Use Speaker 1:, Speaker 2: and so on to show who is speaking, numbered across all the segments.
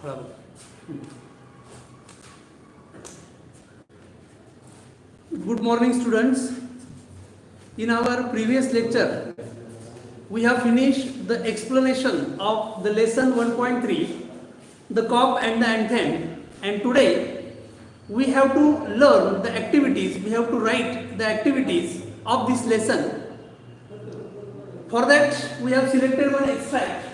Speaker 1: Good morning, students. In our previous lecture, we have finished the explanation of the lesson 1.3, the Cop and the Anthem, and today we have to learn the activities, we have to write the activities of this lesson. For that, we have selected one extract.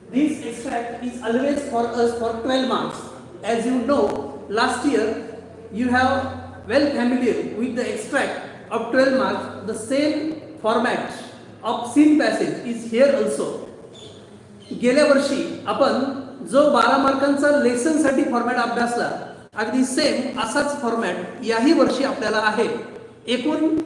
Speaker 1: This extract is always for us for 12 marks. As you know, last year you have well familiar with the extract of 12 marks. The same format of scene passage is here also. गेल्या वर्षी आपण जो 12 मार्कांचा lesson साठी format अभ्यासला, अगदी same असाच format याही वर्षी आपल्याला आहे. एकूण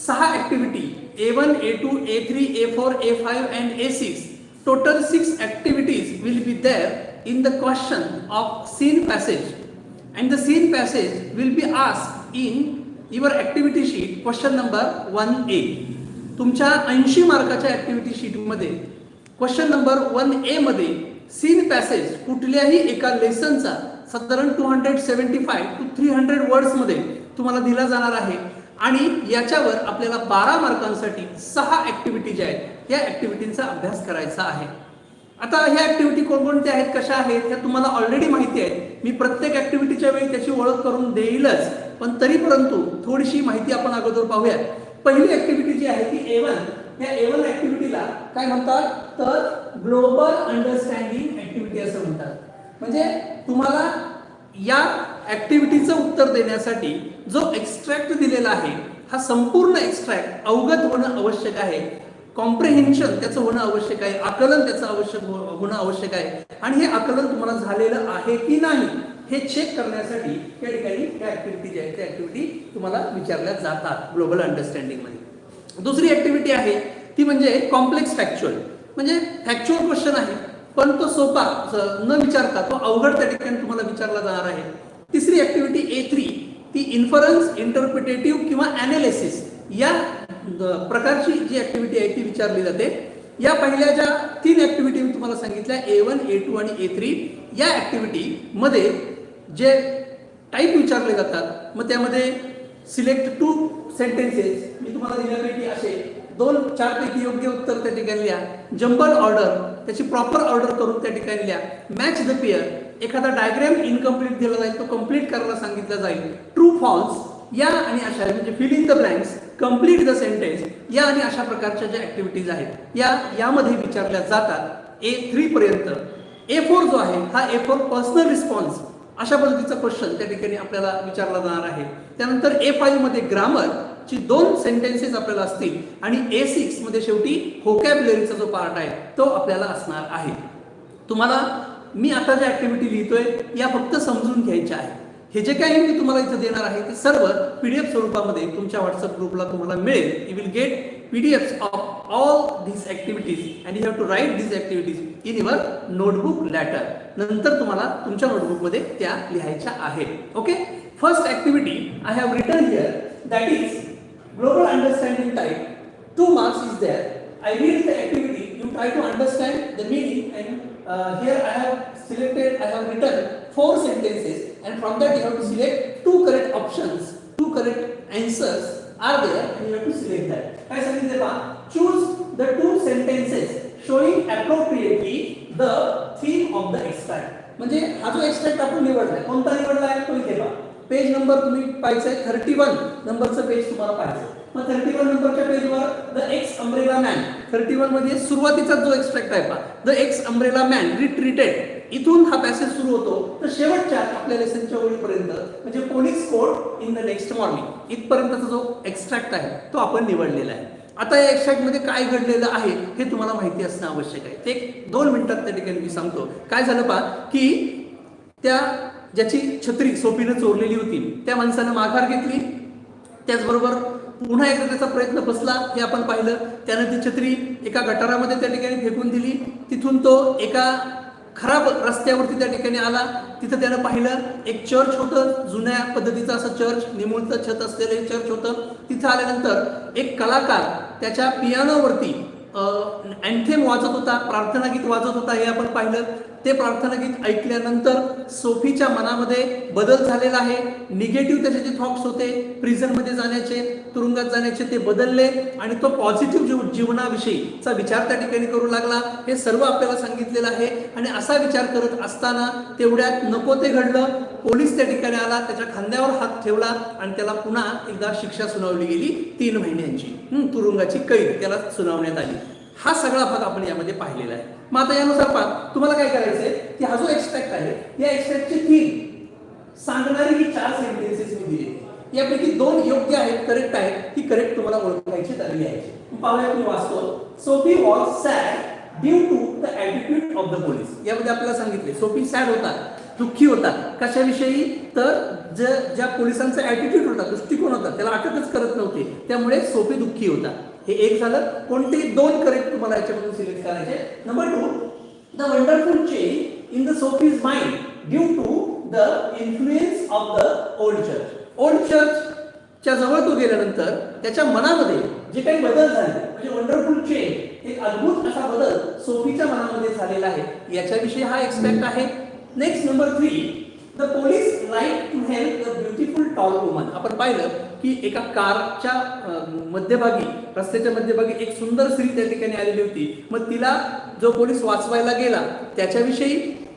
Speaker 1: 6 activity A1, A2, A3, A4, A5 and A6. Total 6 activities will be there in the question of scene passage, and the scene passage will be asked in your activity sheet question number 1A. तुमच्या 80 मार्काच्या activity sheet मध्ये question number 1A मध्ये scene passage कुठल्याही एका लेसनचा साधारण 275 to 300 words मध्ये तुम्हाला दिला जाणार आहे, आणि याच्यावर आपल्याला 12 मार्कांसाठी 6 ऍक्टिव्हिटी ज्या आहेत या ऍक्टिव्हिटींचा अभ्यास करायचा आहे. आता ह्या ऍक्टिव्हिटी कोणकोणत्या आहेत, कशा आहेत, हे तुम्हाला ऑलरेडी माहिती आहे. मी प्रत्येक ऍक्टिव्हिटीच्या वेळी त्याची ओळख करून देईलच, पण तरी परंतु थोडीशी माहिती आपण अगोदर पाहूया. पहिली ऍक्टिव्हिटी जी आहे ती A1. या A1 ऍक्टिव्हिटीला काय म्हणतात तर ग्लोबल अंडरस्टँडिंग ऍक्टिव्हिटी असं म्हणतात. म्हणजे तुम्हाला या ऍक्टिव्हिटीचं उत्तर देण्यासाठी जो एक्स्ट्रॅक्ट दिलेला आहे हा संपूर्ण एक्स्ट्रॅक्ट अवगत होणं आवश्यक आहे. कॉम्प्रिहेन्शन त्याचं होणं आवश्यक आहे, आकलन त्याचं होणं आवश्यक आहे, आणि हे आकलन तुम्हाला झालेलं आहे की नाही हे चेक करण्यासाठी या ठिकाणी त्या ऍक्टिव्हिटी ज्या आहेत त्या ऍक्टिव्हिटी तुम्हाला विचारल्या जातात ग्लोबल अंडरस्टँडिंग मध्ये. दुसरी ऍक्टिव्हिटी आहे ती म्हणजे कॉम्प्लेक्स फॅक्च्युअल. म्हणजे फॅक्च्युअल क्वेश्चन आहे पण तो सोपा न विचारता तो अवघड त्या ठिकाणी तुम्हाला विचारला जाणार आहे. तिसरी ऍक्टिव्हिटी A3 ती इन्फरन्स, इंटरप्रिटेटिव्ह किंवा ॲनालिसिस या प्रकारची जी ऍक्टिव्हिटी आहे ती विचारली जाते. या पहिल्या ज्या 3 ऍक्टिव्हिटी मी तुम्हाला सांगितल्या A1, A2 आणि A3, या ऍक्टिव्हिटी मध्ये जे टाईप विचारले जातात, मग त्यामध्ये सिलेक्ट 2 सेंटेन्सेस मी तुम्हाला दिल्यापैकी असे 2-4 पैकी योग्य उत्तर त्या ठिकाणी लिहा. जंबल ऑर्डर त्याची प्रॉपर ऑर्डर करून त्या ठिकाणी लिहा. मॅच द पेअर, एखादा डायग्राम इनकम्प्लीट दिला जाईल तो कम्प्लीट करायला सांगितलं जाईल. ट्रू फॉल्स या आणि अशा म्हणजे fill in the blanks, complete the sentence या आणि अशा प्रकारच्या ज्या ऍक्टिव्हिटीज आहेत यामध्ये विचारल्या जातात A3 पर्यंत. A4 जो आहे हा A4 पर्सनल रिस्पॉन्स अशा पद्धतीचा क्वेश्चन त्या ठिकाणी आपल्याला विचारला जाणार आहे. त्यानंतर A5 मध्ये ग्रामर ची 2 सेंटेन्सेस आपल्याला असतील, आणि A6 मध्ये शेवटी व्होकॅब्युलरीचा जो पार्ट आहे तो आपल्याला असणार आहे. तुम्हाला मी आता ज्या ऍक्टिव्हिटी लिहितोय या फक्त समजून घ्यायच्या आहेत. हे जे काही मी तुम्हाला इथे देणार आहे ते सर्व PDF स्वरूपामध्ये तुमच्या व्हॉट्सअप ग्रुपला तुम्हाला मिळेल. You will gate PDFs of all these activities and you have to write these activities in your notebook later. नंतर तुम्हाला तुमच्या नोटबुक मध्ये त्या लिहायच्या आहेत. Okay, first activity I have written here, that is global understanding type. 2 marks is there. I read the activity, you try to understand the meaning, and here I have written 4 sentences, and from that you have to select 2 correct options, 2 correct answers are there, and you have to select that. काय सांगितले पहा, choose the 2 sentences showing appropriately the theme of the extract. म्हणजे हा जो extract आपण निवडलाय, कोणता निवडलाय तो इथे पहा. पेज नंबर तुम्ही पाहायचंय 31 नंबरचं पेज तुम्हाला पाहायचं. मग 31 नंबरच्या पेजवर द एक्स अम्ब्रेला मॅन, 31 मध्ये सुरुवातीचा जो एक्स्ट्रॅक्ट आहे पहा, the x umbrella man retreated, इथून हा पॅसेज सुरू होतो तर शेवटच्या आपल्या लेसनच्या ओळीपर्यंत म्हणजे police court in the next morning इथपर्यंतचा जो एक्स्ट्रॅक्ट आहे तो आपण निवडलेला आहे. आता या एक्स्ट्रॅक्ट मध्ये काय घडलेलं आहे हे तुम्हाला माहिती असणं आवश्यक आहे. ते 2 मिनिटात त्या ठिकाणी मी सांगतो. काय झालं पहा की त्या ज्याची छत्री सोपीनं चोरलेली होती त्या माणसानं माघार घेतली, त्याचबरोबर पुन्हा एकदा त्याचा प्रयत्न फसला हे आपण पाहिलं. त्यानं ती छत्री एका गटारामध्ये त्या ठिकाणी फेकून दिली. तिथून तो एका खराब रस्त्यावरती त्या ठिकाणी आला. तिथं त्यानं पाहिलं एक चर्च होतं, जुन्या पद्धतीचं असं चर्च, निमुळतं छत असलेलं चर्च होतं. तिथं आल्यानंतर एक कलाकार त्याच्या पियानोवरती अँथेम वाजत होता, प्रार्थना गीत वाजत होता हे आपण पाहिलं. ते प्रार्थना गीत ऐकल्यानंतर सोफीच्या मनामध्ये बदल झालेला आहे. निगेटिव्ह त्याचे जे थॉट्स होते प्रिझनमध्ये जाण्याचे, तुरुंगात जाण्याचे, ते बदलले आणि तो पॉझिटिव्ह जीवनाविषयीचा विचार त्या ठिकाणी करू लागला. हे सर्व आपल्याला सांगितलेलं आहे. आणि असा विचार करत असताना तेवढ्यात नको ते घडलं. पोलीस त्या ठिकाणी आला, त्याच्या खांद्यावर हात ठेवला आणि त्याला पुन्हा एकदा शिक्षा सुनावली गेली 3 महिन्यांची तुरुंगाची कैद त्याला सुनावण्यात आली. हा सगळा भाग आपण यामध्ये पाहिलेला आहे. मग आता यानुसार पहा तुम्हाला काय करायचंय की हा जो एक्स्ट्रॅक्ट आहे या एक्स्ट्रॅक्टची थीम सांगणारी ही 4 सेंटेन्सेस मी दिली. यापैकी 2 योग्य आहेत, करेक्ट आहेत. ही करेक्ट तुम्हाला ओळखायची ठरली आहे. पाहूया मी वाचतो. Sophie was sad due to the attitude of the police. यामध्ये आपल्याला सांगितले सोफी सॅड होता, दुःखी होता. कशाविषयी? तर ज्या पोलिसांचा ॲटिट्यूड होता, दृष्टिकोन होता, त्याला अटकच करत नव्हते, त्यामुळे सोफी दुःखी होता. हे एक झालं. कोणते 2 करेक्ट तुम्हाला याच्यामधून सिलेक्ट करायचे. Number 2, the wonderful change in the Sophie's mind due to the influence of the old church. Old चर्चच्या जवळ तो गेल्यानंतर त्याच्या मनामध्ये जे काही बदल झाले, म्हणजे वंडरफुल चेंज, एक अद्भुत असा बदल सोफीच्या मनामध्ये झालेला आहे, याच्याविषयी हा एक्सपेक्ट आहे. Next number 3, the police like to help the beautiful tall woman. आपण पाहिलं की एका कारच्या मध्यभागी, रस्त्याच्या मध्यभागी एक सुंदर स्त्री त्या ठिकाणी आलेली होती. मग तिला जो पोलीस वाचवायला गेला त्याच्याविषयी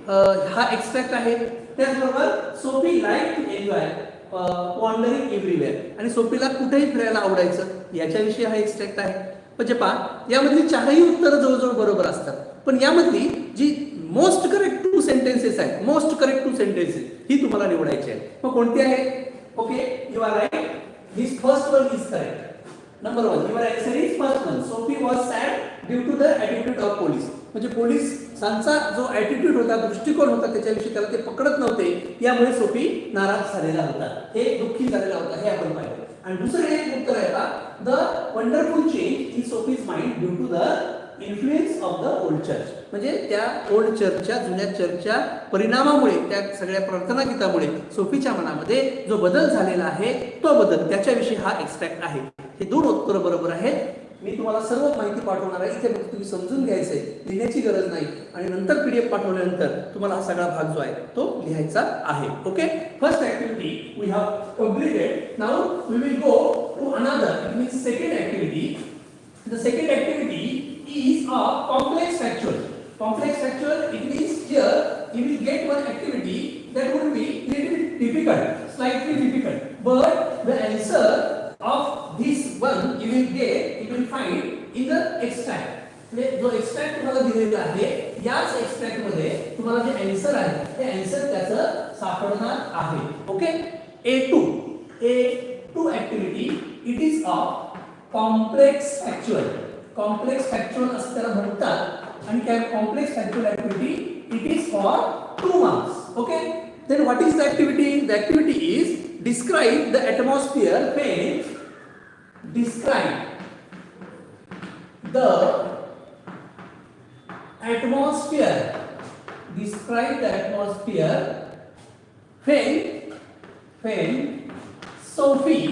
Speaker 1: हा एक्सट्रॅक्ट आहे. त्याचबरोबर Sophie like to enjoy wandering everywhere, आणि सोफीला कुठेही फिरायला आवडायचं, याच्याविषयी हा एक्सट्रॅक्ट आहे. म्हणजे पहा यामधली 4ही उत्तरं जवळजवळ बरोबर असतात. पण यामधली जी मोस्ट करेक्ट 2 सेंटेन्सेस आहेत, मोस्ट करेक्ट 2 सेंटेन्सेस ही तुम्हाला निवडायची आहे. मग कोणती आहे? Okay, you are right. This first one is correct. Number 1, your answer is first one. Sophie was sad due to the attitude of police. म्हणजे पोलिसांचा जो ॲटिट्यूड होता, दृष्टिकोन होता, त्याच्याविषयी त्याला ते पकडत नव्हते, यामुळे सोफी नाराज झालेला होता, हे दुःखी झालेला होता, हे आपण पाहिलं. आणि दुसरं एक उत्तर आहे का, the wonderful change in Sophie's mind due to the influence of the old church. म्हणजे त्या ओल्ड चर्चच्या, जुन्या चर्चच्या परिणामामुळे, त्या सगळ्या प्रार्थना गीतामुळे सोफीच्या मनामध्ये जो बदल झालेला आहे, तो बदल, त्याच्याविषयी हा एक्सट्रॅक्ट आहे. हे 2 उत्तर बरोबर आहेत. मी तुम्हाला सर्व माहिती पाठवणार आहे. इथे तुम्ही समजून घ्यायचंय, लिहिण्याची गरज नाही. आणि नंतर PDF पाठवल्यानंतर तुम्हाला हा सगळा भाग जो आहे तो लिहायचा आहे. Okay, first activity we have completed. Now we will go to another, it means second activity. The second activity is a complex factual. Complex factual, it means here you will get one activity that would be little bit difficult, slightly difficult, but the answer of this one you will find in the extract. जो extract तुम्हाला दिलेला आहे, याच extract मध्ये तुम्हाला जे answer आहे ते आन्सर त्याचं सापडणार आहे. Okay, A2 activity, it is a complex factual. Complex factual असं त्याला म्हणतात. आणि काय complex factual activity, it is for 2 marks. Okay, then what is the activity? The activity is describe the atmosphere when, describe the atmosphere, describe the atmosphere when Sophie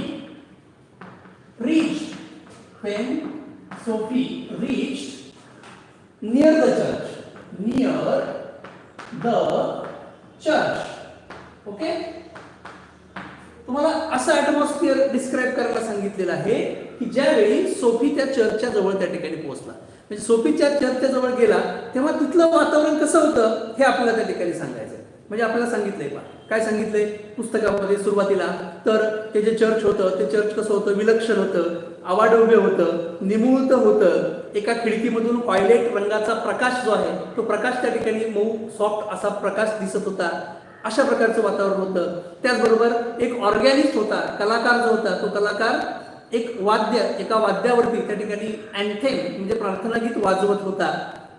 Speaker 1: reached, when Sophie reached near the church, near the church. Okay, तुम्हाला असं atmosphere describe करायला सांगितलेलं आहे की ज्यावेळी Sophie त्या चर्चच्या जवळ त्या ठिकाणी पोहोचला, म्हणजे सोफीच्या चर्चच्या जवळ गेला तेव्हा तिथलं वातावरण कसं होतं हे आपल्याला त्या ठिकाणी सांगायचं. म्हणजे आपल्याला सांगितलंय पहा, काय सांगितलंय पुस्तकामध्ये सुरुवातीला, तर ते जे चर्च होतं ते चर्च कसं होतं, विलक्षण होतं, आवाढव्य होतं, निमुळत होतं. एका खिडकीमधून व्हायलेट रंगाचा प्रकाश जो आहे तो प्रकाश त्या ठिकाणी मऊ सॉफ्ट असा प्रकाश दिसत होता. अशा प्रकारचं वातावरण होतं. त्याचबरोबर एक ऑर्गॅनिस्ट होता, कलाकार जो होता तो कलाकार एका वाद्यावरती त्या ठिकाणी अँथेम म्हणजे प्रार्थना गीत वाजवत होता,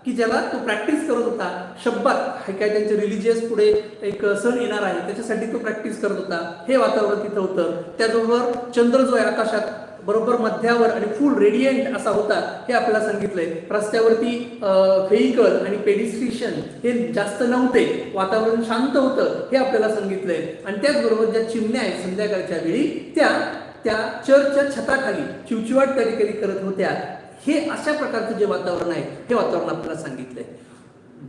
Speaker 1: की ज्याला तो प्रॅक्टिस करत होता. शब्दात काय त्यांचे रिलिजियस पुढे एक सण येणार आहे त्याच्यासाठी तो प्रॅक्टिस करत होता. हे वातावरण तिथं होतं. त्याचबरोबर चंद्र जो आहे आकाशात बरोबर मध्यावर आणि फुल रेडियंट असा होता, हे आपल्याला सांगितलंय. रस्त्यावरती व्हेइकल आणि पेडिस्ट्रिशियन हे जास्त नव्हते, वातावरण शांत होतं, हे आपल्याला सांगितलंय. आणि त्याचबरोबर ज्या चिमण्या आहेत संध्याकाळच्या वेळी त्या चर्चच्या छताखाली चिवचिवाट त्या ठिकाणी करत होत्या. हे अशा प्रकारचं जे वातावरण आहे हे वातावरण आपल्याला सांगितलंय.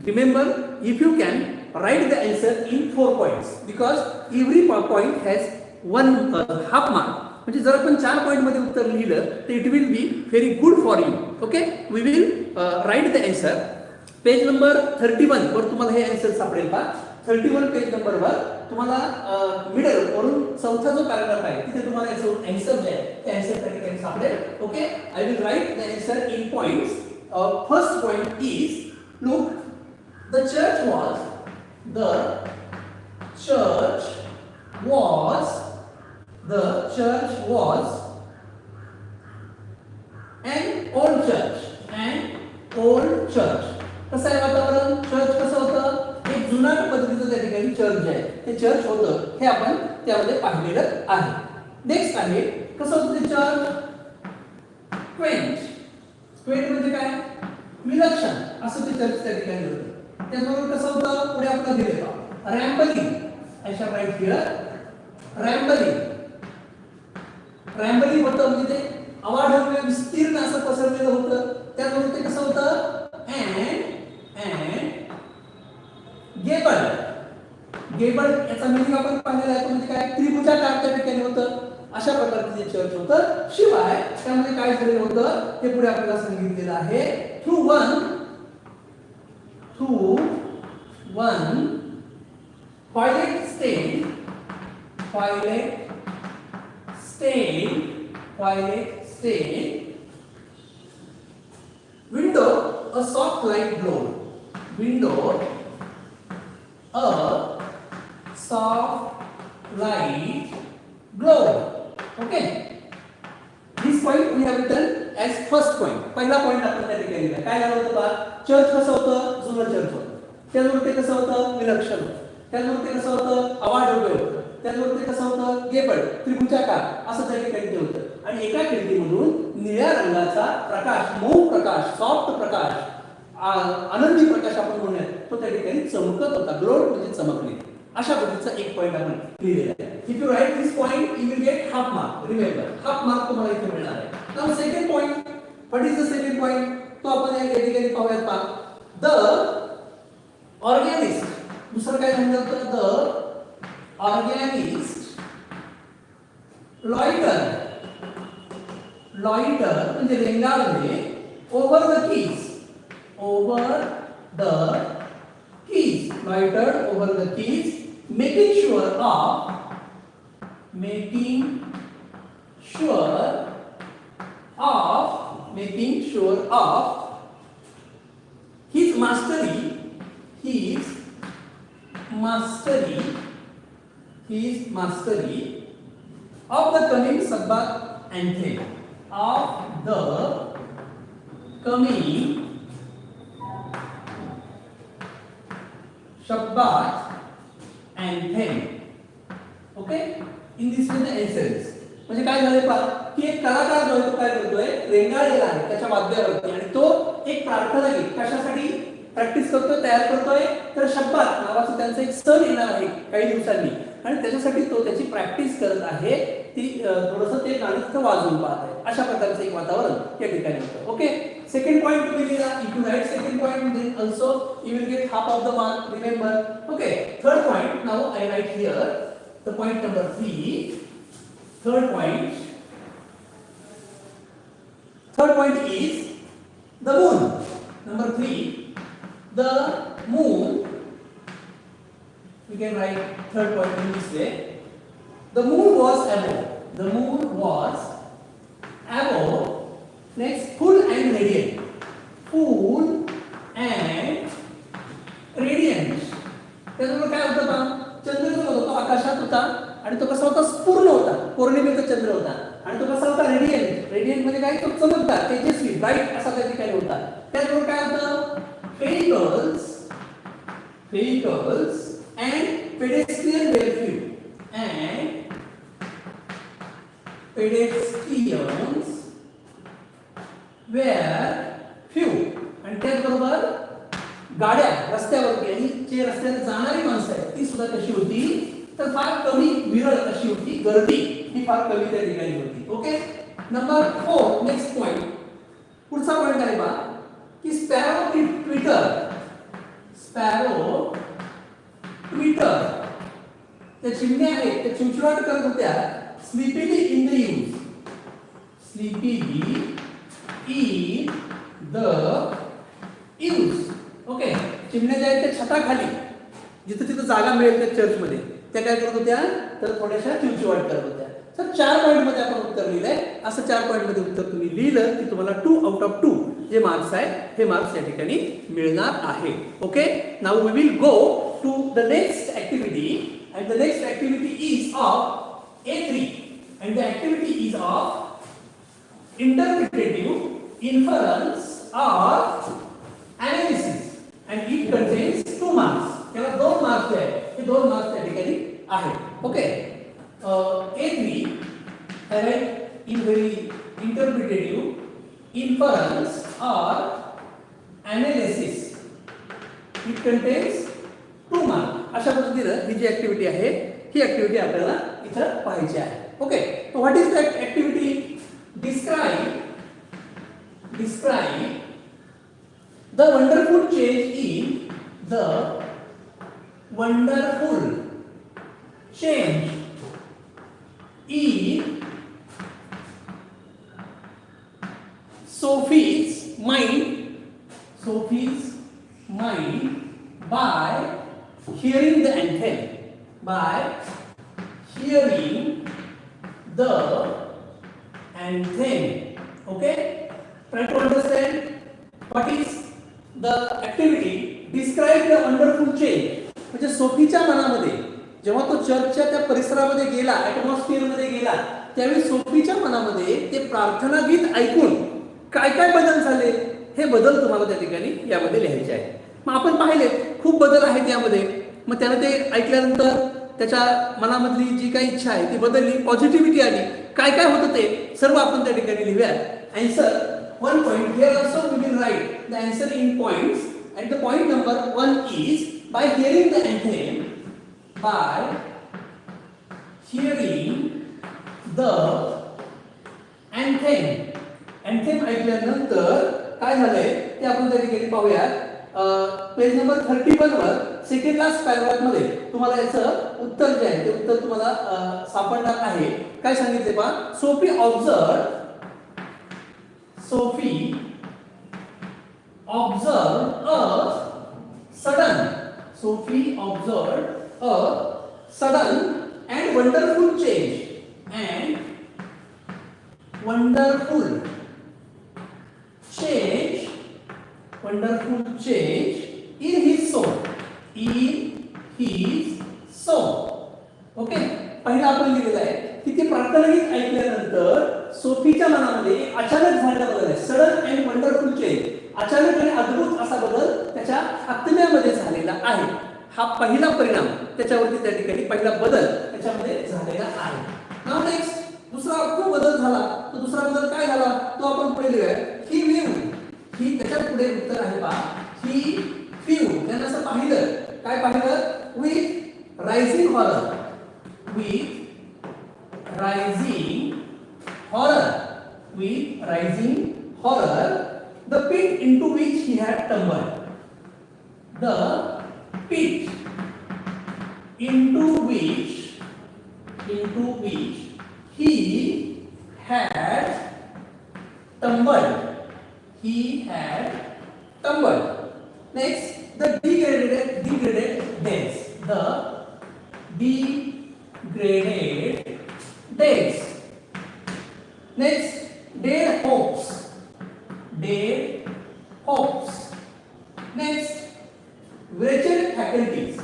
Speaker 1: Remember, if you can write the answer in 4 points because every point has one half mark. म्हणजे जर आपण 4 पॉइंट मध्ये उत्तर लिहिलं तर it will be very good for you. Okay, we will write the answer. Page number 31 वर तुम्हाला हे आन्सर सापडेल पहा. 31 पेज नंबरवर तुम्हाला मिडल वरून चौथा जो पॅराग्राफ आहे तिथे तुम्हाला याचं आन्सर जे आहे ते आन्सर त्या ठिकाणी सापडेल. Okay, I will write the answer in points. First point is, look, the church was the church was an old church. कसं आहे वातावरण? चर्च कसं होतं? एक जुन्या पद्धतीचं त्या ठिकाणी चर्च आहे ते चर्च होतं हे आपण त्यामध्ये पाहिलेलं आहे. नेक्स्ट आहे, कसं होतं ते चर्च? क्वेंट म्हणजे काय? विलक्षण असं ते चर्च त्या ठिकाणी होतं. त्याचबरोबर कसं होतं? पुढे आपल्याला दिले पहा, रॅम्बलिंग. आय शॅल राईट हिअर रॅम्बलिंग होतं म्हणजे ते अवाढव्य विस्तीर्ण असं पसरलेलं होतं. त्याचबरोबर ते कसं होतं? अँड गेबल याचा मीनिंग आपण पाहिलेला आहे म्हणजे काय? त्रिभुजाकार त्या ठिकाणी होतं. अशा प्रकारचे जे चर्च होतं. शिवाय त्यामध्ये काय झालेलं होतं ते पुढे आपल्याला सांगितलेलं आहे. Through one Pilate stayed window a soft light glowed. Okay, this point we have written as first point. पहिला पॉइंट आपण त्या ठिकाणी लिहिला. काय झालं होतं पहा? चर्च कसं होतं? जुनं चर्च होतं. त्याचबरोबर ते कसं होतं? विलक्षण होतं. त्याचबरोबर ते कसं होतं? अवाढव्य होतं. त्याचबरोबर ते कसं होतं? गेबल, त्रिभुजाकार असं त्या ठिकाणी ते होतं. आणि एका खिडकीमधून निळ्या रंगाचा प्रकाश, मऊ प्रकाश, सॉफ्ट प्रकाश, आनंदी प्रकाश आपण म्हणूयात, तो त्या ठिकाणी चमकत होता. ग्लोड म्हणजे चमकणे. अशा पद्धतीचा एक पॉइंट आपण लिहिलेला आहे. If you write this point you will get half mark. Remember, half mark तुम्हाला इथे मिळणार आहे. Now second point, what is the second point? तो आपण या ठिकाणी पाहूयात पहा. द ऑर्गॅनिस्ट, दुसरं काय म्हणलं होतं? द ऑर्गॅनिस्ट लॉइटर म्हणजे रेंगाळणे over the keys. Loitered over the keys, making sure of his mastery of the coming Sabbath anthem. Okay, in this way the essence. म्हणजे काय झाले पहा की एक कलाकार जो आहे तो काय करतोय? रेंगाळलेला आहे त्याच्या वाद्यावरती आणि तो एक प्रार्थना गीत कशासाठी प्रॅक्टिस करतोय, तयार करतोय? तर शब्बात नावाचं त्यांचं एक सण येणार आहे काही दिवसांनी आणि त्याच्यासाठी तो त्याची प्रॅक्टिस करत आहे. ती थोडंसं ते गाणं तिथं वाजवून पाहत आहे. अशा प्रकारचं एक वातावरण या ठिकाणी होतं. ओके, सेकंड पॉइंट तुम्ही लिहा. If you write second point then also you will get half of the mark. Remember. Okay, third point. Now I write here the point number 3. Third point is the moon. Number 3, the moon. We can write third point in this way. The moon was above. Next, full and radiant. त्याच्यामुळे काय होतं पहा? चंद्र जो होता तो आकाशात होता आणि तो कसा होता? स्पूर्ण होता. पौर्णिमेचा चंद्र होता आणि तो कसा होता? रेडियंट म्हणजे काय? तो चमकदार, तेजस्वी, ब्राईट असा त्या ठिकाणी होता. त्याचबरोबर काय होतं? vehicles and pedestrians were few. आणि त्याचबरोबर गाड्या रस्त्यावरती आणि जे रस्त्याने जाणारी माणसं आहेत ती सुद्धा कशी होती? तर फार कमी, विरळ अशी होती. गर्दी ही फार कमी त्या ठिकाणी होती. Okay, number 4, next point. पुढचा पॉइंट आहे बा की स्पॅरो स्पॅरो ट्विटर. त्या चिमण्या आहेत त्या चिवचिवाट करत होत्या sleepily in the eaves. Sleepily in the eaves. Okay, चिमण्या ज्या आहेत त्या छताखाली जिथे तिथे जागा मिळेल त्या चर्चमध्ये त्या काय करत होत्या तर थोड्याशा चिवचिवाट करत होत्या. तर 4 पॉइंट मध्ये आपण उत्तर लिहिलंय. असं 4 पॉइंट मध्ये उत्तर तुम्ही लिहिलं की तुम्हाला 2 आउट ऑफ 2 जे मार्क्स आहेत हे मार्क्स या ठिकाणी मिळणार आहे. Okay, now we will go to the next activity and the next activity is of A3 and the activity is of interpretative inference or analysis and it contains 2 marks. त्याला 2 marks आहेत. हे 2 marks त्या ठिकाणी आहेत. Okay, A3 in very interpretative inference or analysis. It contains 2 marks. अशा पद्धतीने ही जी activity आहे ही activity आपल्याला इथं पाहायची आहे. Okay, so what is that activity? Describe the wonderful change in the wonderful change in Sophie's mind by hearing the anthem. By hearing the anthem. Okay? Try to understand what is the activity. Describe the wonderful change. म्हणजे सोफीच्या मनामध्ये जेव्हा तो चर्चच्या त्या परिसरामध्ये गेला, atmosphere मध्ये गेला, त्यावेळी सोफीच्या मनामध्ये ते प्रार्थना गीत ऐकून काय काय बदल झाले हे बदल तुम्हाला त्या ठिकाणी यामध्ये लिहायचे आहे. मग आपण पाहिले खूप बदल आहेत यामध्ये. मग त्याने ते ऐकल्यानंतर त्याच्या मनामधली जी काही इच्छा आहे ती बदलली, पॉझिटिव्हिटी आली. काय काय होतं ते सर्व आपण त्या ठिकाणी लिहूया. Answer 1 point. Here also we will write the answer in points. And the point number 1 is by hearing the anthem. By hearing the anthem. Anthem ऐकल्यानंतर काय झालंय ते आपण त्या ठिकाणी पाहूया. पेज नंबर 31 वर सेकंड लास्ट पॅराग्राफ मध्ये तुम्हाला याचं उत्तर जे आहे ते उत्तर तुम्हाला सापडणार आहे. काय सांगितले पहा. Sophie observed a sudden and wonderful change. Wonderful change in his soul. Okay, पहिला आपण लिहिलेला आहे की ते प्रार्थना गीत ऐकल्यानंतर सोफीच्या मनामध्ये अचानक झालेला बदल आहे. Sudden and wonderful change. अचानक आणि अद्भुत असा बदल त्याच्या आत्म्यामध्ये झालेला आहे. हा पहिला परिणाम त्याच्यावरती त्या ठिकाणी पहिला बदल त्याच्यामध्ये झालेला आहे. नाउ नेक्स्ट दुसरा खूप बदल झाला. तो दुसरा बदल काय झाला तो आपण पुढे लिहूया. ही व्ह्यू. ही त्याच्या पुढे उत्तर आहे पहा. ही व्ह्यू. त्याने असं पाहिलं. काय पाहिलं. With rising horror. With rising horror, the pit into which he had tumbled. The pit into which he had tumbled. Next, the degraded days. The degraded days. Next, dead hopes. Next, wretched faculties.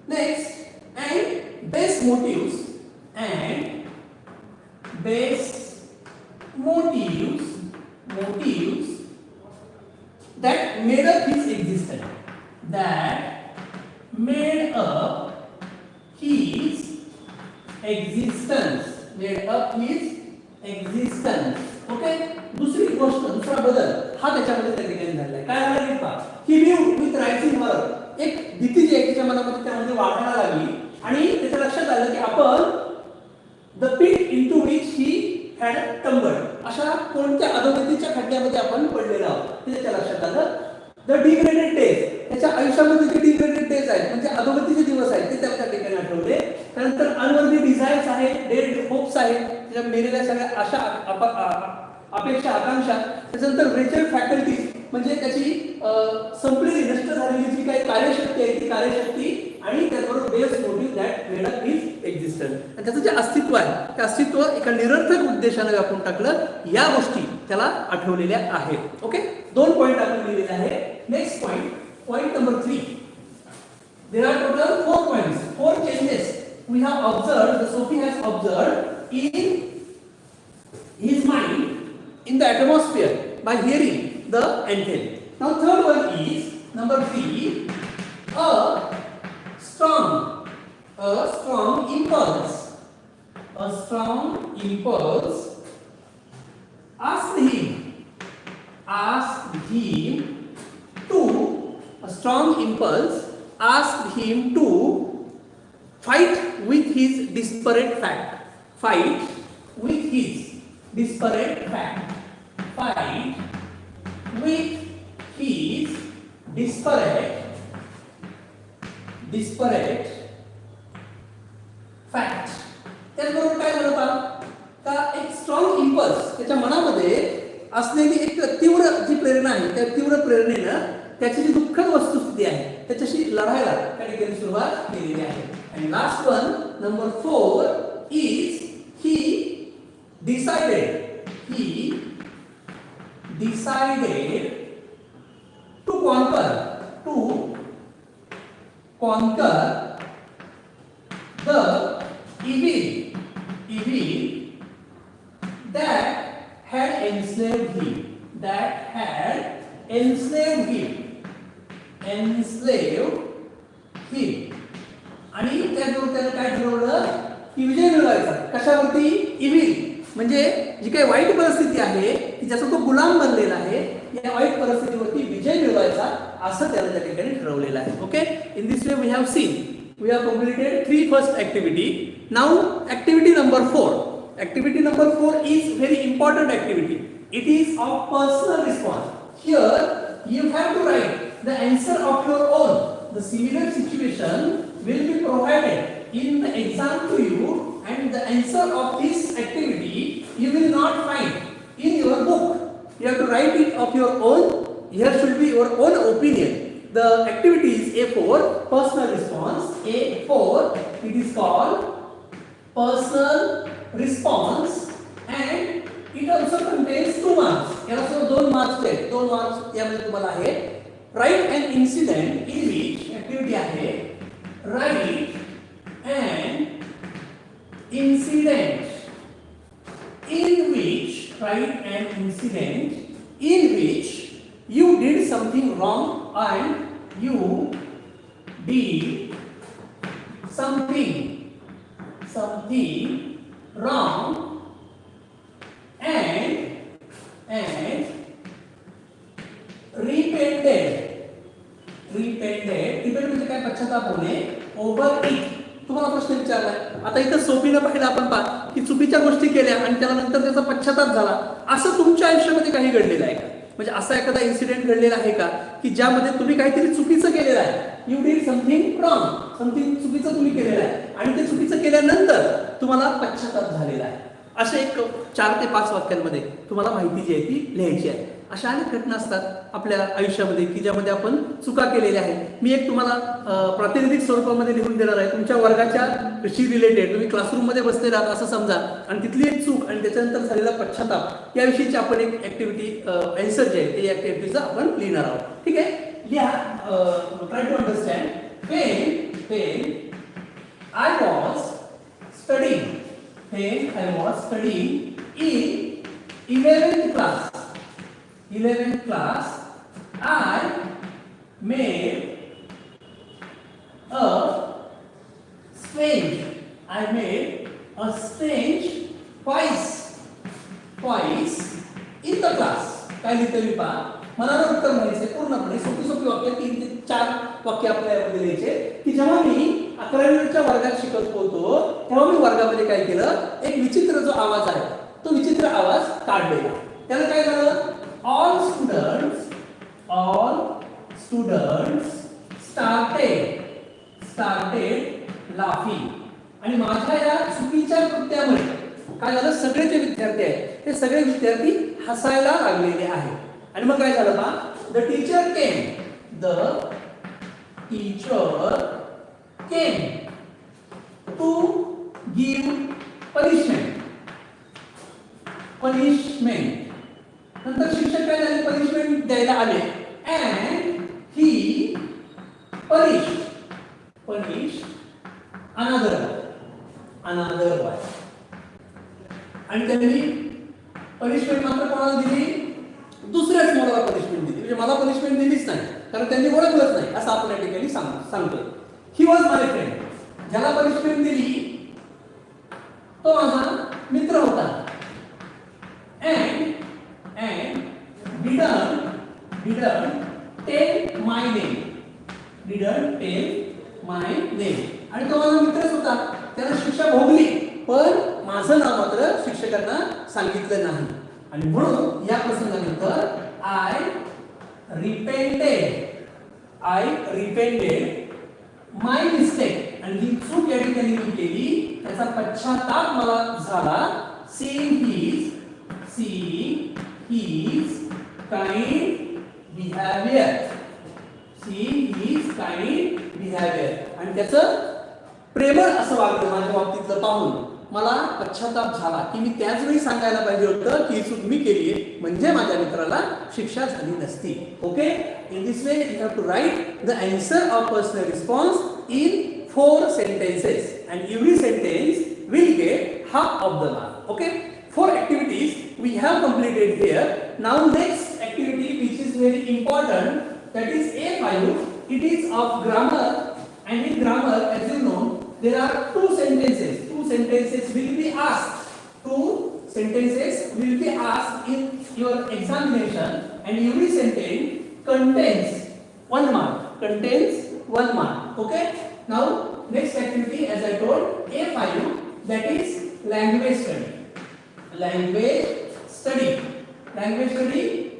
Speaker 1: Next, and base motives. That made up his existence. Okay, दुसरी गोष्ट दुसरा बदल हा त्याच्यामध्ये त्या ठिकाणी झालेला आहे. काय झालं पहा. ही व्ह्यू विथ रायझिंग हॉरर. एक भीती जी आहे तिच्या मनामध्ये त्यामध्ये वाढायला लागली आणि त्याच्या लक्षात आलं की आपण the pit into which had tumbled. अशा कोणत्या अधोगतीच्या खड्ड्यामध्ये आपण पडलेलो आहोत हे त्याच्या लक्षात आलं. द डिग्रेडेड डेज, त्याच्या आयुष्यामध्ये जे डिग्रेडेड डेज आहेत म्हणजे अधोगतीचे दिवस आहेत ते त्या ठिकाणी आठवले. त्यानंतर अनवर्दी डिझायर्स आहे, डेड होप्स आहे, त्याच्या मेलेल्या सगळ्या आशा अपेक्षा आकांक्षा. त्याच्यानंतर रेचल फॅकल्टीज म्हणजे त्याची संपलेली नष्ट झालेली जी काही कार्यशक्ती आहे ती कार्यशक्ती आणि त्याचबरोबर base motive that made up his existence. आणि त्याचं जे अस्तित्व आहे ते अस्तित्व एका निरर्थक उद्देशाने व्यापून टाकलं. या गोष्टी त्याला आठवलेल्या आहेत. ओके, 2 पॉइंट आपण लिहिलेले आहे. Next point number 3. There are total 4 points, 4 changes we have observed, the Sophie has observed in his mind in the atmosphere by hearing the anthem. Now third one is number 3, a strong impulse asked him to fight with his disparate fact. त्याचबरोबर काय झालं का एक strong impulse त्याच्या मनामध्ये असलेली एक तीव्र जी प्रेरणा आहे त्या तीव्र प्रेरणेनं त्याची जी दुःखद वस्तुस्थिती आहे त्याच्याशी लढायला त्या ठिकाणी सुरुवात केलेली आहे. आणि last one number 4 is he decided to conquer the evil that had enslaved him. आणि त्याचबरोबर त्याने काय ठरवलं की विजय मिळवायचा. कशावरती? इव्हिल म्हणजे जी काही वाईट परिस्थिती आहे की ज्याचा तो गुलाम बनलेला आहे या वाईट परिस्थितीवरती विजय मिळवायचा असं त्याने त्या ठिकाणी ठरवलेलं आहे. Okay, in this way we have seen we have completed 3 first activity. Now activity number 4. Activity number 4 is very important activity. It is of personal response. Here you have to write the answer of your own. The similar situation will be provided in the exam to you and the answer of this activity you will not find in your book. You have to write it of your own. Here should be your own opinion. The activity is A4, personal response. A4, it is called personal response and it also contains 2 marks. याला सुद्धा 2 marks आहेत. 2 marks यामध्ये तुम्हाला आहे. Write an incident in which activity आहे. Write an incident in which you did something wrong and you did something wrong and repented म्हणजे काय पश्चाताप होणे ओव्हर इट. तुम्हाला प्रश्न विचारलाय आता इथं सोपीनं पाहिलं आपण पहा की चुकीच्या गोष्टी केल्या आणि त्यानंतर त्याचा पश्चाताप झाला. असं तुमच्या आयुष्यामध्ये काही घडलेलं आहे का? म्हणजे असा एखादा इन्सिडेंट घडलेला आहे का की ज्यामध्ये तुम्ही काहीतरी चुकीचं केलेलं आहे. You did something wrong, something चुकीचं तुम्ही केलेलं आहे आणि ते चुकीचं केल्यानंतर तुम्हाला पश्चाताप झालेला आहे. असे एक 4 ते 5 वाक्यांमध्ये तुम्हाला माहिती जी आहे ती लिहायची आहे. अशा अनेक घटना असतात आपल्या आयुष्यामध्ये की ज्यामध्ये आपण चुका केलेल्या आहेत. मी एक तुम्हाला प्रातिनिधिक स्वरूपामध्ये लिहून देणार आहे तुमच्या वर्गाच्या शी रिलेटेड. तुम्ही क्लासरूममध्ये बसले राहता असं समजा आणि तिथली एक चूक आणि त्याच्यानंतर झालेला पश्चाताप याविषयीची आपण एक ऍक्टिव्हिटी आन्सर जे आहे ते ऍक्टिव्हिटीचं आपण लिहिणार आहोत. ठीक आहे, लिहा. Try to understand. when I was studying in 11th class, I made a strange twice in the class. काय लिहितो मी पहा. मला उत्तर म्हणायचे पूर्णपणे सोपी वाक्य 3 ते 4 वाक्य आपल्याला लिहायचे की जेव्हा मी 11वीच्या वर्गात शिकत होतो तेव्हा मी वर्गामध्ये काय केलं, एक विचित्र जो आवाज आहे तो विचित्र आवाज काढलेला. त्याला काय झालं? All students started laughing. आणि माझ्या या चुकीच्या कृत्यामुळे काय झालं? सगळे जे विद्यार्थी आहेत ते सगळे विद्यार्थी हसायला लागलेले आहेत. आणि मग काय झालं बा? The teacher came to give punishment. नंतर शिक्षक काय झाले? पनिशमेंट द्यायला आले. And he punished another boy. आणि त्यांनी पनिशमेंट मात्र कोणाला दिली? दुसऱ्याच मुलाला पनिशमेंट दिली. म्हणजे मला पनिशमेंट दिलीच नाही कारण त्यांनी ओळखलंच नाही असं आपण या ठिकाणी सांगतो. He was my friend. ज्याला पनिशमेंट दिली तो माझा मित्र होता. and didn't tell my name. आणि तो माझा मित्रच होता. त्याला शिक्षा भोगली पण माझं नाव मात्र शिक्षकांना सांगितलं नाही. आणि म्हणून या प्रसंगानंतर I repented my mistake. आणि ही चूक या ठिकाणी मी केली त्याचा पश्चाताप मला झाला. seeing his kind behavior. आणि त्याचं प्रेमळ असं वागणं माझ्या बाबतीतलं पाहून मला पश्चाताप झाला की मी त्याच वेळी सांगायला पाहिजे होतं की चूक मी केली आहे म्हणजे माझ्या मित्राला शिक्षा झाली नसती. Okay, in this way you have to write the answer of personal response in 4 sentences and every sentence will get half of the mark. Okay, 4 activities we have completed here. Now next activity which is very important, that is A5. It is of grammar, and in grammar as you know there are 2 sentences. 2 sentences will be asked. 2 sentences will be asked in your examination and every sentence contains 1 mark. Okay, now next activity as I told A5, that is language study.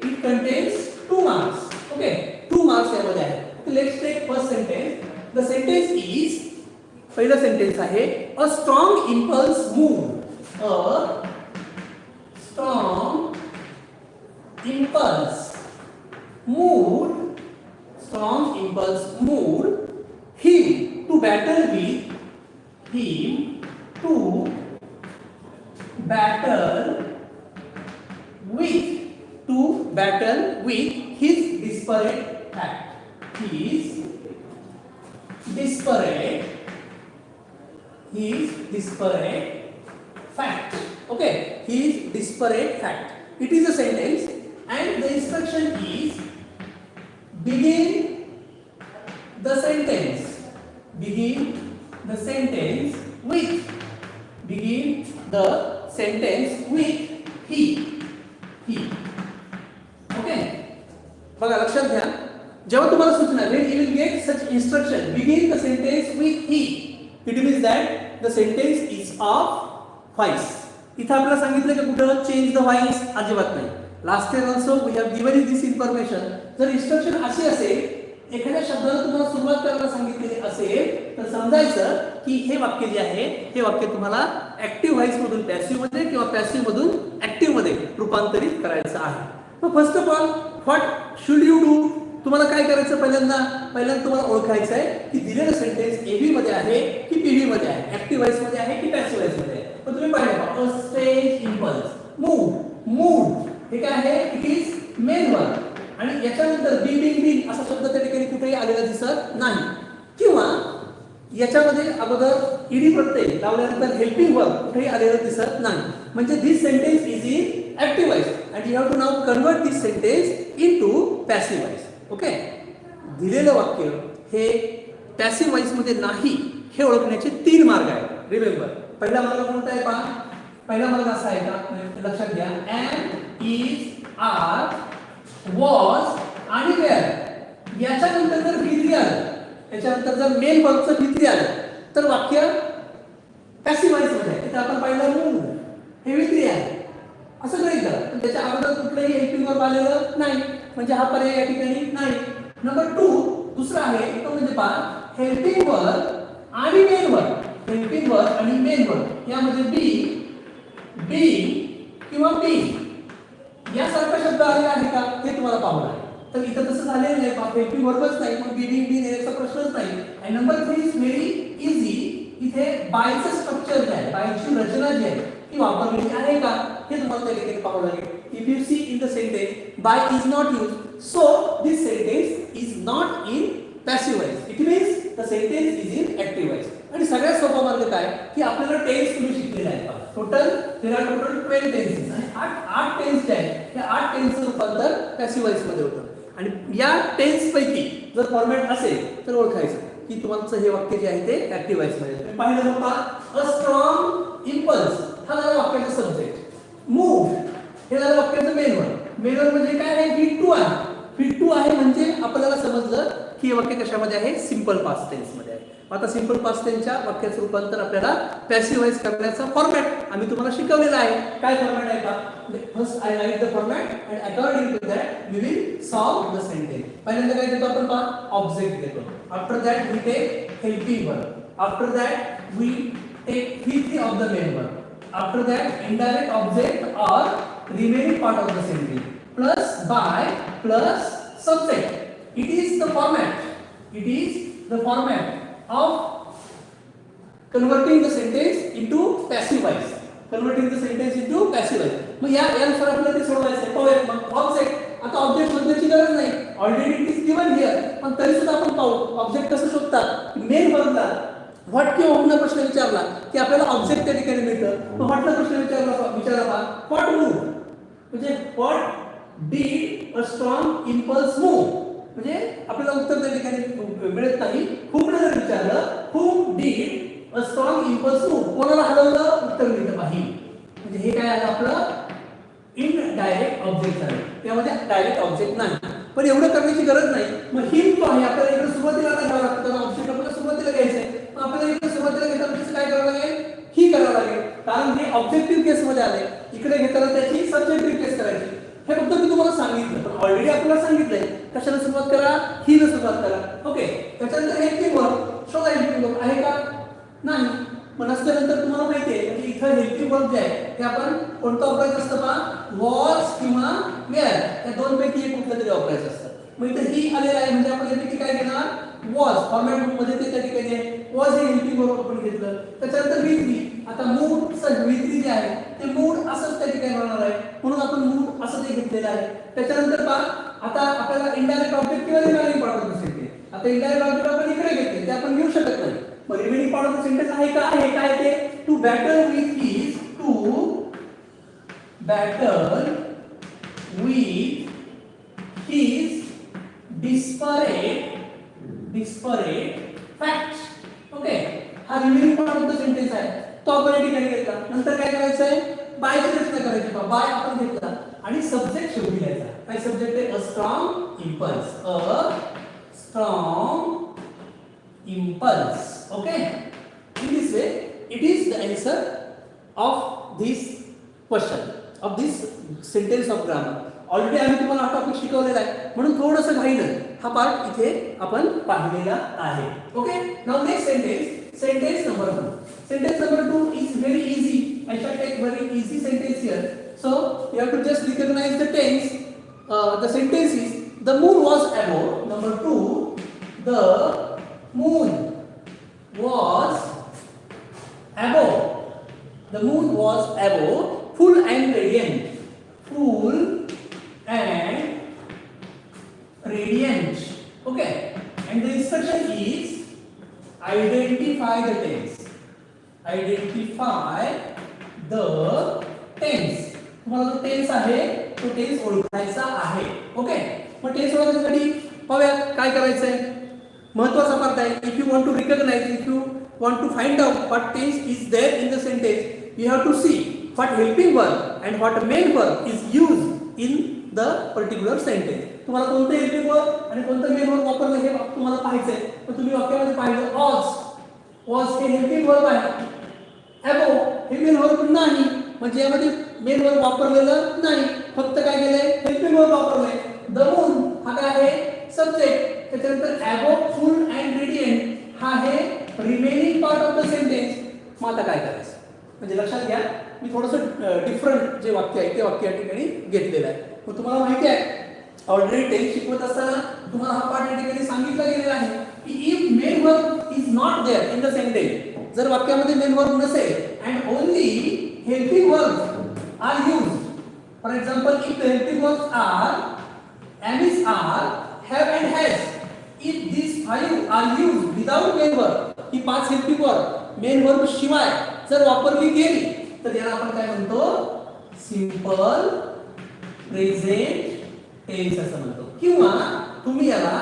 Speaker 1: It contains 2 marks. Okay, 2 marks यामध्ये आहे. Let's take first sentence. The sentence is, पहिला sentence आहे a strong impulse moved. Him to battle with his disparate fact. His disparate fact. Okay, his disparate fact. It is a sentence and the instruction is begin the sentence with he. Okay, बघा लक्षात घ्या. जेव्हा तुम्हाला सूचना when you will get such instruction begin the sentence with he, it means that the sentence is of voice. इथे आपल्याला सांगितलं की कुठे चेंज द व्हॉइस अजिबात नाही. Last year also we have given this information. जर इन्स्ट्रक्शन अशी असेल एखाद्या शब्दाला तुम्हाला सुरुवात करायला सांगितलेली असेल तर समजायचं की हे वाक्य जे आहे हे वाक्य तुम्हाला ऍक्टिव्ह व्हॉइस मधून पॅसिव्ह मध्ये किंवा पॅसिव्ह मधून ऍक्टिव्ह मध्ये रूपांतरित करायचं आहे. मग first of all what should you do? तुम्हाला काय करायचं? पहिल्यांदा तुम्हाला ओळखायचं आहे की दिलेलं सेंटेन्स एबी मध्ये आहे की पीबी मध्ये आहे, ऍक्टिव्ह व्हॉइस मध्ये आहे की पॅसिव्ह व्हॉइस मध्ये आहे. पण तुम्ही पाहिलं अ स्ट्रेंज इम्पल्स मूड हे काय आहे? It is main verb. आणि याच्यानंतर बिन असा शब्द त्या ठिकाणी कुठेही आलेला दिसत नाही किंवा याच्यामध्ये अगोदर ईडी प्रत्यय लावल्यानंतर हेल्पिंग वर्ब कुठेही आलेलं दिसत नाही. म्हणजे this sentence is in active voice and you have to now convert this sentence into passive voice. Okay, दिलेलं वाक्य हे पॅसिव्ह व्हॉइस मध्ये नाही हे ओळखण्याचे 3 मार्ग आहेत. रिमेंबर, पहिला मार्ग कोणता आहे पहा? पहिला मार्ग असा आहे का? लक्षात घ्या. एम, इज, आर, वॉज आणि वेअर याच्यानंतर जर V3 आलं, याच्यानंतर जर मेन वर्बचं V3 आलं तर वाक्य पॅसिव्ह व्हॉइस मध्ये आहे. इथे आपण पाहिलं मूड हे V3 आहे. पण त्याच्या अगोदर कुठलंही हेल्पिंग वर्ब आलेलं नाही, म्हणजे हा पर्याय या ठिकाणी नाही. नंबर 2 दुसरा आहे तो म्हणजे पहा हेल्पिंग वर्ब आणि मेन वर्ब. हेल्पिंग वर्ब आणि मेन वर्ब यामध्ये बी किंवा बी यासारखा शब्द आलेला आहे का हे तुम्हाला पाहावं लागेल. तर इथं तसं झालेलं नाही, हेल्पिंग वर्बच नाही, मग बी येण्याचा प्रश्नच नाही. आणि नंबर 3 इज व्हेरी इझी. इथे बायचं स्ट्रक्चर जे आहे, बायची रचना जी आहे ती वापरलेली आहे का हे तुम्हाला त्या ठिकाणी पाहावं लागेल. If you see in the sentence by is not use, so this sentence is not in passive voice, it means the sentence is in active voice. आणि सगळ्यात सोपा मार्ग काय की आपल्याला टेन्स तुम्ही शिकलेले आहेत. टोटल 12 टेन्सेस आणि 8 टेन्स जे आहेत त्या 8 टेन्सचं रूपांतर पॅसिव्ह वॉइस मध्ये होतं. आणि या टेन्स पैकी जर फॉर्मॅट असेल तर ओळखायचं की तुमचं हे वाक्य जे आहे ते ऍक्टिव्ह वॉइस मध्ये. तुम्ही पाहिलं होता अ स्ट्रॉंग इम्पल्स हा झाला वाक्याचा सब्जेक्ट. मूव हे झालं वाक्याचं मेन वर्ब. मेन वर्ब म्हणजे काय आहे फीट टू आहे. फीट टू आहे म्हणजे आपल्याला समजलं की हे वाक्य कशामध्ये आहे सिंपल पास्ट टेन्स मध्ये आहे. आता सिंपल पास्ट टेन्सच्या वाक्याचं रूपांतर आपल्याला पॅसिव्ह वॉइस करण्याचा फॉर्मॅट आम्ही तुम्हाला शिकवलेला आहे. काय फॉर्मॅट आहे का first I write the format and according to that we will solve the sentence. पहिल्यांदा काय देतो आपण पहा ऑब्जेक्ट देतो. After that we take helping verb. After that we take V3 of the main verb. After that indirect object or remaining part of the sentence plus by plus subject. It is the format. It is the format of converting the sentence into passive voice. Converting the sentence into passive voice. मग यानुसार आपल्याला ते सोडवायचं आहे. पाहूया मग object. आता object शोधण्याची गरज नाही, already it is given here. पण तरी सुद्धा आपण पाहू ऑब्जेक्ट कसं शोधतात. मेन वर्बला व्हॉट किंवा होमला प्रश्न विचारला की आपल्याला ऑब्जेक्ट त्या ठिकाणी मिळतं. मग व्हॉटला प्रश्न विचारला व्हॉट मूव म्हणजे what did a strong impulse move म्हणजे आपल्याला उत्तर त्या ठिकाणी मिळत नाही. whom जर विचारलं whom did a strong impulse move कोणाला हलवलं उत्तर मिळतं बाही. म्हणजे हे काय आहे आपलं इनडायरेक्ट ऑब्जेक्ट आहे, त्यामध्ये डायरेक्ट ऑब्जेक्ट नाही. पण एवढं करण्याची गरज नाही. मग हिम जो आहे आपल्याला इकडे सुरुवातीला घ्यावं लागतं, कारण ऑब्जेक्ट आपल्याला सुरुवातीला घ्यायचं आहे. मग आपल्याला इकडे सुरुवातीला घेताना काय करावं लागेल ही करावं लागेल, कारण हे ऑब्जेक्टिव्ह केस मध्ये आले. इकडे घेताना त्याची सब्जेक्टिव्ह केस करायची. हे फक्त मी तुम्हाला सांगितलं, पण ऑलरेडी आपल्याला सांगितलंय कशाला सुरुवात करा ही न सुरुवात करा. ओके. त्याच्यानंतर हेल्पिंग वर्ब शोधा. हेल्पिंग वर्ब आहे का नाही. मग नसल्यानंतर तुम्हाला माहिती आहे म्हणजे इथं हेल्पिंग वर्ब जे आहे ते आपण कोणतं वापरायचं असतं पहा वॉज किंवा वेअर या दोन पैकी एक कुठलं तरी वापरायचं असतं. मग इथं ही आलेलं आहे म्हणजे आपण यापैकी काय घेणार वॉज. फॉर्मॅट मध्ये ते त्या ठिकाणी आहे वॉज हे हेल्पिंग वर्ब आपण घेतलं. त्याच्यानंतर V3. आता मूड V3 जे आहे ते मूड असंच त्या ठिकाणी राहणार आहे म्हणून आपण मूड असं ते घेतलेलं आहे. त्याच्यानंतर पहा आता आपल्याला इनडायरेक्ट ऑब्जेक्ट किंवा remaining part of the sentence. आता इनडायरेक्ट ऑब्जेक्ट आपण इकडे घेतले ते आपण घेऊ शकत नाही. मग remaining part of the sentence आहे का आहे काय ते to battle with his disparate facts. Okay. हा remaining part of the sentence आहे तो आपण या ठिकाणी घेतला. नंतर काय करायचं आहे बायची रचना करायची. बाय आपण घेतला आणि सब्जेक्ट शेवटी घ्यायचा. काय सब्जेक्ट आहे a strong impulse. A strong impulse. Okay. In this way it is the answer of this question of this sentence of grammar. Already आम्ही तुम्हाला हा टॉपिक शिकवलेला आहे म्हणून थोडंसं घाईनं हा पार्ट इथे आपण पाहिलेला आहे. Okay. Now next sentence. Sentence number 2. Sentence number 2 is very easy. I shall take very easy sentence here. So you have to just recognize the tense. The sentence is the moon was above. Number 2, the moon was above. The moon was above, full and radiant. Full and radiant. Okay. And the instruction is identify the tense. Identify the tense. तुम्हाला जो tense आहे तो tense ओळखायचा आहे. Okay. मग tense ओळखण्यासाठी पाहूया काय करायचं आहे. महत्त्वाचा पार्ट आहे. If you want to recognise, if you want to find out what tense is there in the sentence, you have to see what helping verb and what main verb is used in the particular sentence. तुम्हाला कोणतं helping verb आणि कोणतं main verb वापरलं हे तुम्हाला पाहायचं आहे. तर तुम्ही वाक्यामध्ये पाहिलं वॉज हे हेल्पिंग वर्ब आहे. अबोव हे मेन वर्ब नाही म्हणजे यामध्ये मेन वर्ब वापरलेलं नाही. फक्त काय केलंय हेल्पिंग वर्ब वापरलंय. दमून हा काय आहे सब्जेक्ट. त्याच्यानंतर अबोव फुल अँड रेडियंट हा आहे remaining part of the sentence. मग आता काय करायचं म्हणजे लक्षात घ्या मी थोडंसं डिफरंट जे वाक्य आहे ते वाक्य या ठिकाणी घेतलेलं आहे. मग तुम्हाला माहिती आहे ऑलरेडी टेन्स शिकवत असताना तुम्हाला हा पार्ट या ठिकाणी सांगितला गेलेला आहे की if main verb is not there in the sentence, जर वाक्यामध्ये मेन वर्ब नसेल and only helping verbs are used. For example if the helping verbs are am is are have and has, if these five are used without main verb, ही पाच helping verb main verb शिवाय जर वापरली गेली तर याला आपण काय म्हणतो सिंपल प्रेझेंट टेन्स असं म्हणतो. किंवा तुम्ही याला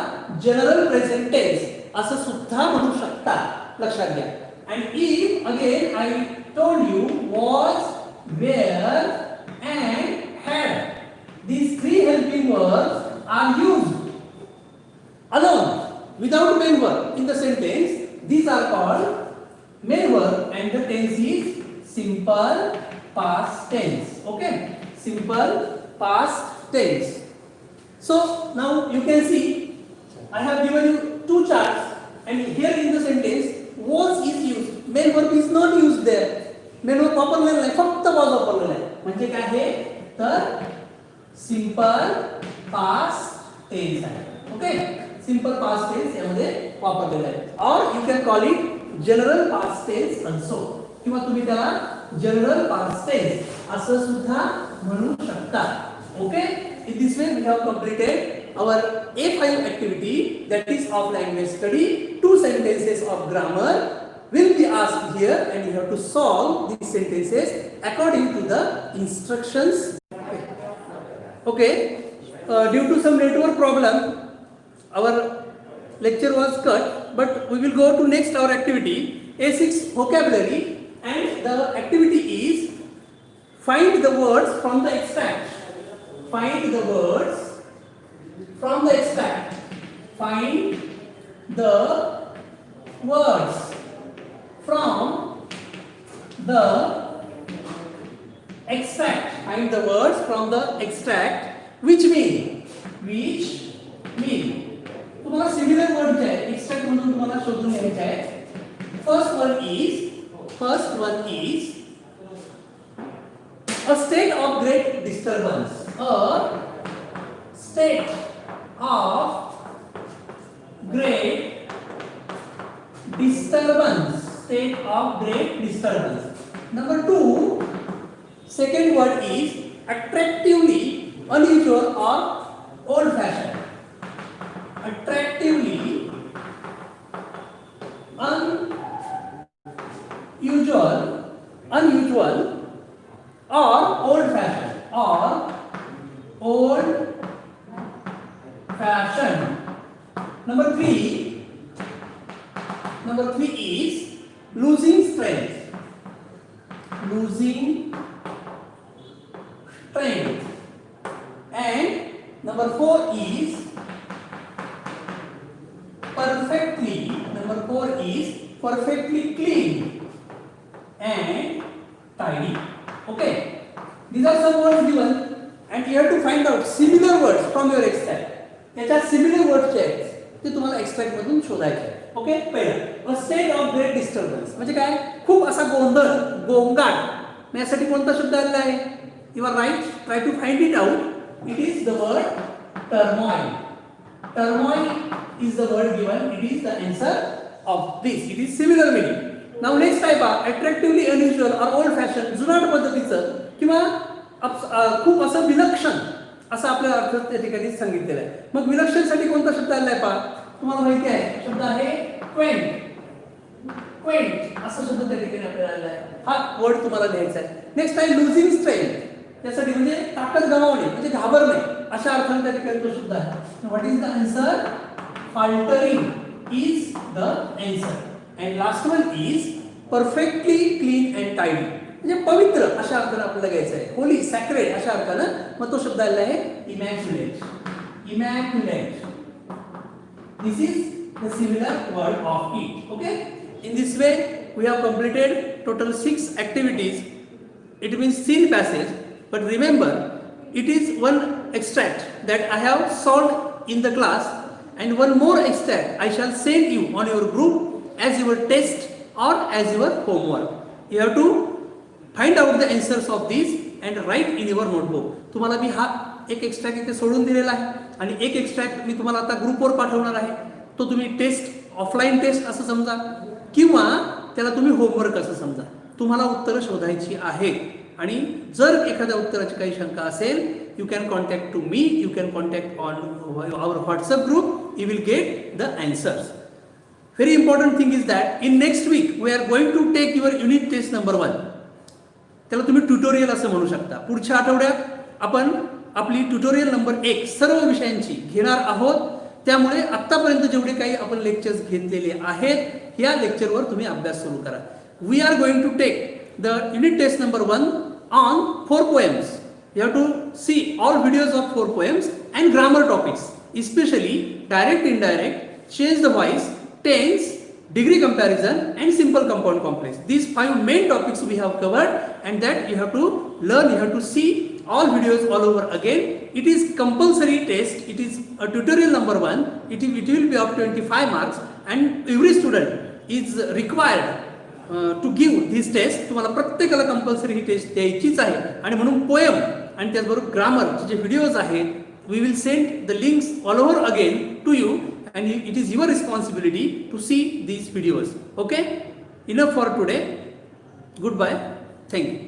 Speaker 1: जनरल प्रेझेंट टेन्स असं सुद्धा म्हणू शकता. लक्षात घ्या. and if again I told you was, were and had, these three helping verbs are used alone without main verb in the sentence, these are called main verb and the tense is simple past tense. Okay, simple past tense. So now you can see I have given you two charts and here in the sentence was is used, main verb is not used there. main verb वापरलेला नाही फक्त was वापरलेला आहे. म्हणजे काय आहे तर simple past tense आहे. ओके, सिंपल पास्ट टेन्स यामध्ये वापरलेला आहे. और you can call it general past tense also, किंवा तुम्ही त्याला जनरल पास्ट टेन्स असं सुद्धा म्हणू शकता. Okay, in this way we have completed our A5 activity, that is of language study. 2 sentences of grammar will be asked here and you have to solve these sentences according to the instructions. Okay, due to some network problem our lecture was cut, but we will go to next our activity A6 vocabulary, and the activity is find the words from the extract. Find the words from the extract. Find the words from the extract. Find the words from the extract which mean तुम्हाला similar word जे आहे extract म्हणून तुम्हाला शोधून घ्यायचे आहे. First one is a state of great disturbance. A state of great disturbance. State of great disturbance. Number 2, second word is attractively unusual or old fashioned. Attractively unusual or old fashioned. Number 3 is losing strength. And number 4 is perfectly clean and tidy. Okay, these are some words given and you have to find out similar words from your extract. त्याच्या similar words जे आहेत ते तुम्हाला extract मधून शोधायचे आहे. Okay, पहिलं a state of great disturbance म्हणजे काय खूप असा गोंधळ गोंगाट. यासाठी कोणता शब्द आलेला आहे you are right, try to find it out. It is the word turmoil. Turmoil is the word given. It is the answer of this. It is similar meaning. Now next type आहे attractively unusual or old fashion. जुनाट पद्धतीचं किंवा खूप असं विलक्षण असं आपल्या अर्थ त्या ठिकाणी सांगितलेलं आहे. मग विलक्षणसाठी कोणता शब्द आलेला आहे पहा तुम्हाला माहिती आहे शब्द आहे क्वेंट. असा शब्द त्या ठिकाणी आपल्याला आलेला आहे. हा वर्ड तुम्हाला लिहायचा आहे. नेक्स्ट आहे लुझिंग स्ट्रेंथ. त्यासाठी म्हणजे ताकद गमावणे म्हणजे घाबरणे अशा अर्थाने त्या ठिकाणी तो शब्द आहे. What is the answer? Faltering is the answer. And last one is perfectly clean and tidy म्हणजे पवित्र अशा अर्थाने आपल्याला घ्यायचं आहे. होली सॅक्रेड अशा अर्थानं मग तो शब्द आलेला आहे immaculate. This is the similar word of it. Okay, in this way we have completed total 6 activities. It means 3 passage, but remember it is one extract that I have solved in the class, and one more extract I shall send you on your group as your test or as your homework. You have to find out the answers of these and write in your notebook. तुम्हाला मी हा एक extract इथे सोडून दिलेला आहे आणि एक extract मी तुम्हाला आता ग्रुपवर पाठवणार आहे. तो तुम्ही टेस्ट, ऑफलाईन टेस्ट असं समजा किंवा त्याला तुम्ही होमवर्क असं समजा. तुम्हाला उत्तरं शोधायची आहेत आणि जर एखाद्या उत्तराची काही शंका असेल, you can contact to me, you can contact on our WhatsApp group, you will get the answers. Very important thing is that in next week we are going to take your unit test number 1. त्याला तुम्ही tutorial असं म्हणू शकता. पुढच्या आठवड्यात आपण आपली tutorial number 1 सर्व विषयांची घेणार आहोत. त्यामुळे आतापर्यंत जेवढे काही आपण लेक्चर्स घेतलेले आहेत या लेक्चरवर तुम्ही अभ्यास सुरू करा. We are going to take the unit test number 1 on 4 poems. You have to see all videos of 4 poems and grammar topics, especially direct, indirect, change the voice, tense, degree comparison and simple compound complex. These 5 main topics we have covered, and that you have to learn, you have to see all videos all over again. It is compulsory test, it is a tutorial number 1, it will be of 25 marks and every student is required to give this test. तुम्हाला प्रत्येकाला compulsory ही taste द्यायचीच आहे आणि म्हणून poem आणि त्याचबरोबर ग्रामरचे जे videos आहेत, we will send the links all over again to you. And it is your responsibility to see these videos. Okay? Enough for today. Goodbye. Thank you.